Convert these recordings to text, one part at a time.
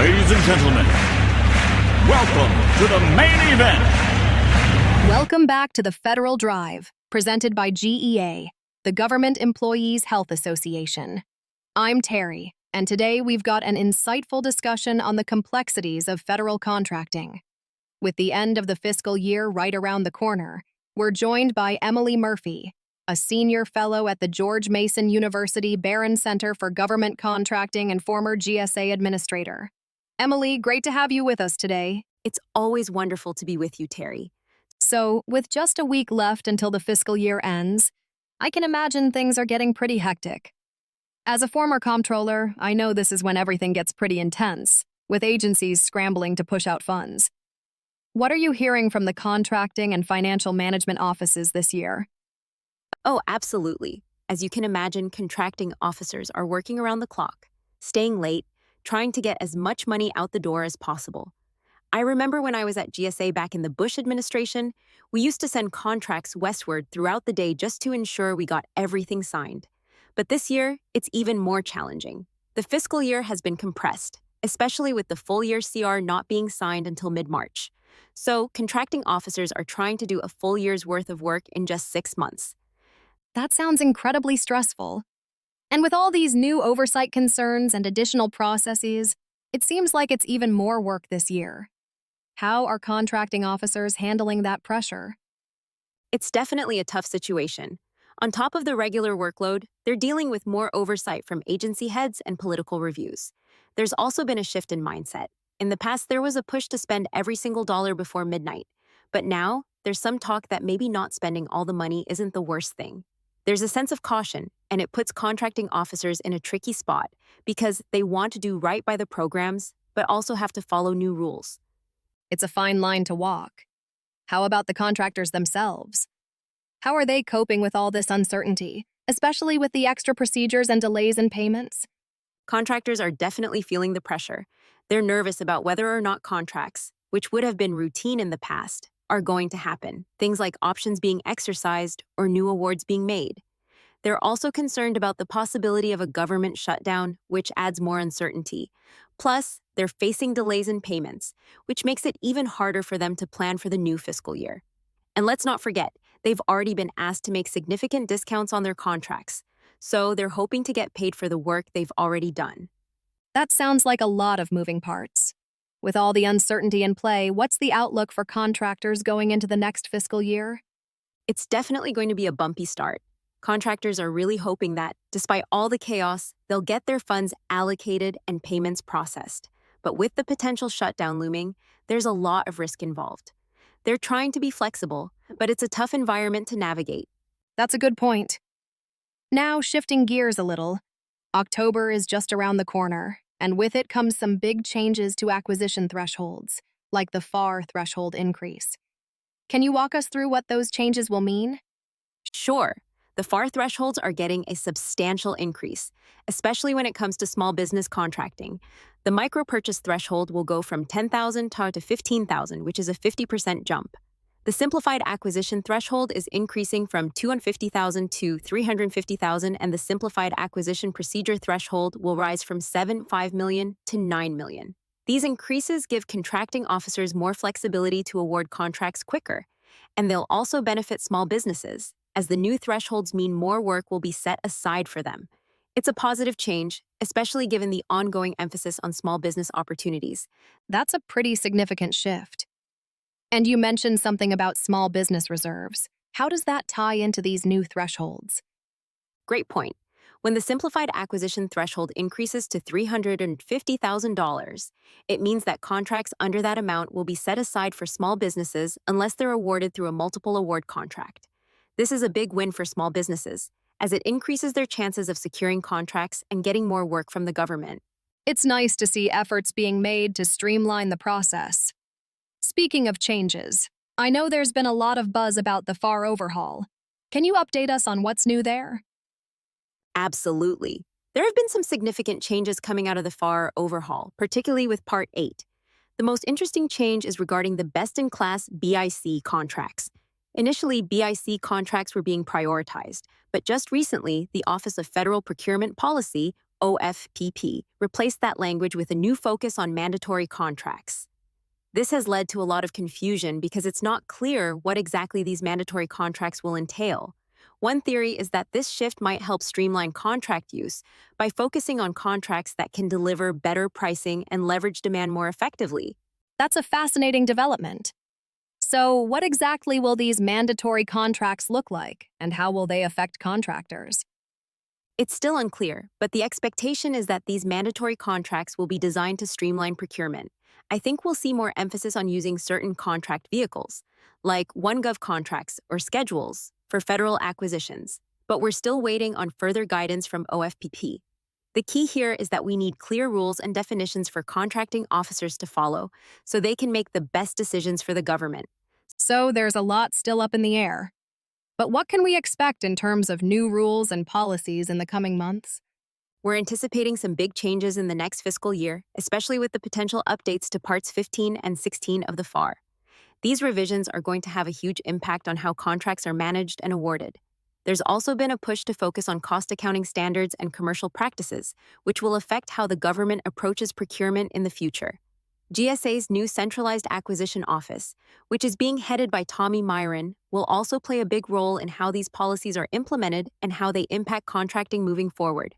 Ladies and gentlemen, welcome to the main event. Welcome back to the Federal Drive, presented by GEA, the Government Employees Health Association. I'm Terry, and today we've got an insightful discussion on the complexities of federal contracting. With the end of the fiscal year right around the corner, we're joined by Emily Murphy, a senior fellow at the George Mason University Barron Center for Government Contracting and former GSA administrator. Emily, great to have you with us today. It's always wonderful to be with you, Terry. So, with just a week left until the fiscal year ends, I can imagine things are getting pretty hectic. As a former comptroller, I know this is when everything gets pretty intense, with agencies scrambling to push out funds. What are you hearing from the contracting and financial management offices this year? Oh, absolutely. As you can imagine, contracting officers are working around the clock, staying late, trying to get as much money out the door as possible. I remember when I was at GSA back in the Bush administration, we used to send contracts westward throughout the day just to ensure we got everything signed. But this year, it's even more challenging. The fiscal year has been compressed, especially with the full year CR not being signed until mid-March. So, contracting officers are trying to do a full year's worth of work in just 6 months. That sounds incredibly stressful. And with all these new oversight concerns and additional processes, it seems like it's even more work this year. How are contracting officers handling that pressure? It's definitely a tough situation. On top of the regular workload, they're dealing with more oversight from agency heads and political reviews. There's also been a shift in mindset. In the past, there was a push to spend every single dollar before midnight. But now, there's some talk that maybe not spending all the money isn't the worst thing. There's a sense of caution, and it puts contracting officers in a tricky spot because they want to do right by the programs, but also have to follow new rules. It's a fine line to walk. How about the contractors themselves? How are they coping with all this uncertainty, especially with the extra procedures and delays in payments? Contractors are definitely feeling the pressure. They're nervous about whether or not contracts, which would have been routine in the past, are going to happen. Things like options being exercised or new awards being made. They're also concerned about the possibility of a government shutdown, which adds more uncertainty. Plus, they're facing delays in payments, which makes it even harder for them to plan for the new fiscal year. And let's not forget, they've already been asked to make significant discounts on their contracts, so they're hoping to get paid for the work they've already done. That sounds like a lot of moving parts. With all the uncertainty in play, what's the outlook for contractors going into the next fiscal year? It's definitely going to be a bumpy start. Contractors are really hoping that, despite all the chaos, they'll get their funds allocated and payments processed. But with the potential shutdown looming, there's a lot of risk involved. They're trying to be flexible, but it's a tough environment to navigate. That's a good point. Now, shifting gears a little, October is just around the corner, and with it comes some big changes to acquisition thresholds, like the FAR threshold increase. Can you walk us through what those changes will mean? Sure, the FAR thresholds are getting a substantial increase, especially when it comes to small business contracting. The micro purchase threshold will go from $10,000 to $15,000, which is a 50% jump. The simplified acquisition threshold is increasing from $250,000 to $350,000, and the simplified acquisition procedure threshold will rise from $7.5 million to $9 million. These increases give contracting officers more flexibility to award contracts quicker, and they'll also benefit small businesses, as the new thresholds mean more work will be set aside for them. It's a positive change, especially given the ongoing emphasis on small business opportunities. That's a pretty significant shift. And you mentioned something about small business reserves. How does that tie into these new thresholds? Great point. When the simplified acquisition threshold increases to $350,000, it means that contracts under that amount will be set aside for small businesses unless they're awarded through a multiple award contract. This is a big win for small businesses, as it increases their chances of securing contracts and getting more work from the government. It's nice to see efforts being made to streamline the process. Speaking of changes, I know there's been a lot of buzz about the FAR overhaul. Can you update us on what's new there? Absolutely. There have been some significant changes coming out of the FAR overhaul, particularly with Part 8. The most interesting change is regarding the best-in-class BIC contracts. Initially, BIC contracts were being prioritized, but just recently, the Office of Federal Procurement Policy, OFPP, replaced that language with a new focus on mandatory contracts. This has led to a lot of confusion because it's not clear what exactly these mandatory contracts will entail. One theory is that this shift might help streamline contract use by focusing on contracts that can deliver better pricing and leverage demand more effectively. That's a fascinating development. So, what exactly will these mandatory contracts look like, and how will they affect contractors? It's still unclear, but the expectation is that these mandatory contracts will be designed to streamline procurement. I think we'll see more emphasis on using certain contract vehicles, like OneGov contracts or schedules, for federal acquisitions, but we're still waiting on further guidance from OFPP. The key here is that we need clear rules and definitions for contracting officers to follow so they can make the best decisions for the government. So, there's a lot still up in the air. But what can we expect in terms of new rules and policies in the coming months? We're anticipating some big changes in the next fiscal year, especially with the potential updates to Parts 15 and 16 of the FAR. These revisions are going to have a huge impact on how contracts are managed and awarded. There's also been a push to focus on cost accounting standards and commercial practices, which will affect how the government approaches procurement in the future. GSA's new centralized acquisition office, which is being headed by Tommy Myron, will also play a big role in how these policies are implemented and how they impact contracting moving forward.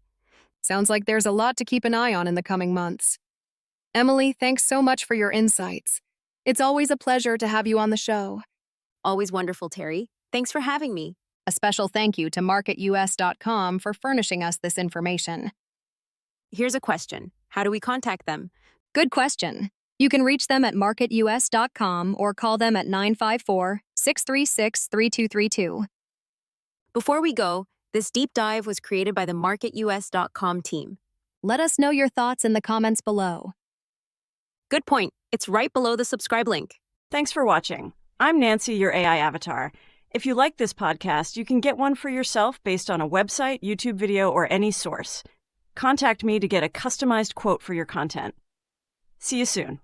Sounds like there's a lot to keep an eye on in the coming months. Emily, thanks so much for your insights. It's always a pleasure to have you on the show. Always wonderful, Terry. Thanks for having me. A special thank you to MarketUS.com for furnishing us this information. Here's a question. How do we contact them? Good question. You can reach them at MarketUS.com or call them at 954-636-3232. Before we go, this deep dive was created by the MarketUS.com team. Let us know your thoughts in the comments below. Good point. It's right below the subscribe link. Thanks for watching. I'm Nancy, your AI avatar. If you like this podcast, you can get one for yourself based on a website, YouTube video, or any source. Contact me to get a customized quote for your content. See you soon.